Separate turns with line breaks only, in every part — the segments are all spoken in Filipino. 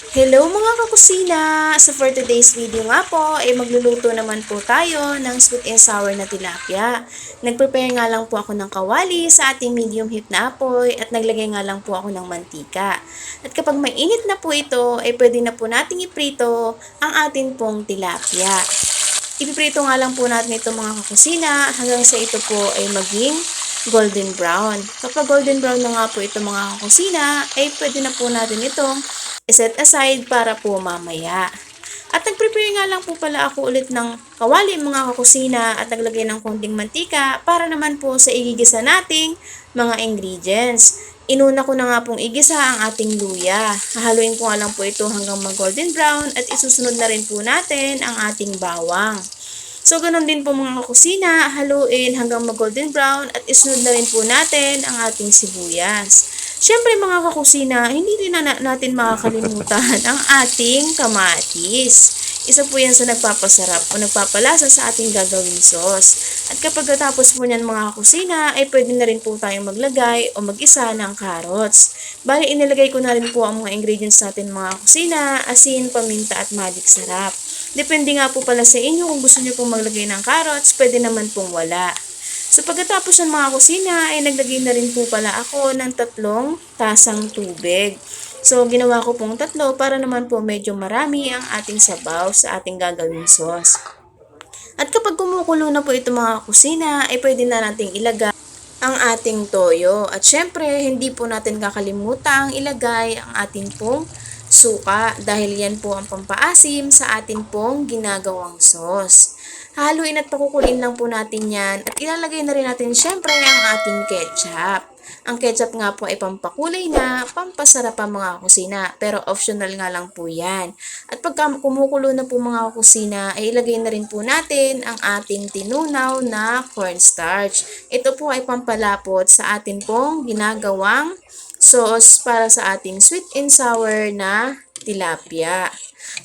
Hello mga kakusina! So for today's video nga po, ay magluluto naman po tayo ng sweet and sour na tilapia. Nagprepare nga lang po ako ng kawali sa ating medium heat na apoy at naglagay nga lang po ako ng mantika. At kapag mainit na po ito, ay pwede na po nating iprito ang ating pong tilapia. Ipiprito nga lang po natin ito mga kakusina hanggang sa ito po ay maging golden brown. Kapag golden brown na nga po ito mga kakusina, ay pwede na po natin itong iset aside para po mamaya. At nag-prepare nga lang po pala ako ulit ng kawali mga kakusina at naglagay ng konting mantika para naman po sa igigisa nating mga ingredients. Inuna ko na nga pong igisa ang ating luya. Hahaluin ko nga lang po ito hanggang mag-golden brown at isusunod na rin po natin ang ating bawang. So, ganun din po mga kakusina, haluin hanggang mag-golden brown at isunod na rin po natin ang ating sibuyas. Siyempre mga kakusina, hindi rin natin makakalimutan ang ating kamatis. Isa po yan sa nagpapasarap o nagpapalasa sa ating gagawing sauce. At kapag natapos po niyan mga kakusina, ay pwede na rin po tayong maglagay o mag-isa ng carrots. Bali, inilagay ko na rin po ang mga ingredients natin mga kakusina, asin, paminta at magic sarap. Depende nga po pala sa inyo kung gusto nyo pong maglagay ng carrots, pwede naman pong wala. So pagkatapos ng mga kusina ay naglagay na rin po pala ako ng 3 tasang tubig. So ginawa ko pong 3 para naman po medyo marami ang ating sabaw sa ating gagawing sauce. At kapag kumukulo na po ito mga kusina ay pwede na nating ilagay ang ating toyo. At syempre hindi po natin kakalimutang ilagay ang ating pong suka dahil yan po ang pampaasim sa atin pong ginagawang sauce. Haluin at pakukulin lang po natin yan at ilalagay na rin natin syempre ang ating ketchup. Ang ketchup nga po ay pampakulay na, pampasarap pa mga kusina, pero optional nga lang po yan. At pagka kumukulo na po mga kusina, ay ilagay na rin po natin ang ating tinunaw na cornstarch. Ito po ay pampalapot sa atin pong ginagawang sauce para sa ating sweet and sour na tilapia.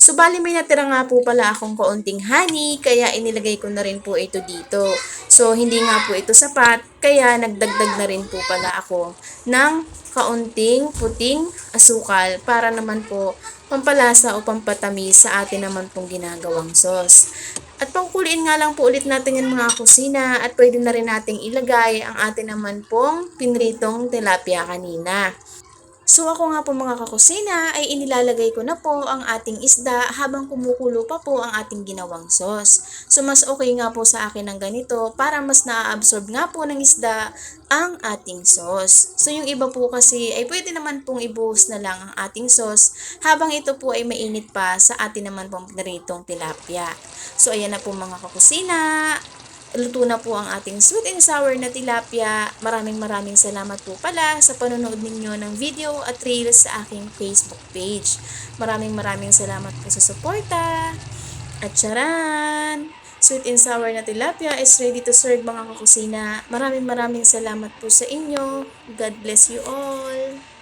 So, bali may natira nga po pala akong kaunting honey, kaya inilagay ko na rin po ito dito. So, hindi nga po ito sapat, kaya nagdagdag na rin po pala ako ng kaunting puting asukal para naman po pampalasa o pampatamis sa atin naman pong ginagawang sauce. At pangkuliin nga lang po ulit natin yung mga kusina at pwede na rin nating ilagay ang atin naman pong pinritong tilapia kanina. So ako nga po mga kakusina ay inilalagay ko na po ang ating isda habang kumukulo pa po ang ating ginawang sauce. So mas okay nga po sa akin ng ganito para mas na-absorb nga po ng isda ang ating sauce. So yung iba po kasi ay pwede naman pong ibuhos na lang ang ating sauce habang ito po ay mainit pa sa atin naman pong pinritong tilapia. So ayan na po mga kakusina. Luto na po ang ating sweet and sour na tilapia. Maraming salamat po pala sa panonood ninyo ng video at reels sa aking Facebook page. Maraming salamat po sa suporta. At charan! Sweet and sour na tilapia is ready to serve mga kakusina. Maraming salamat po sa inyo. God bless you all.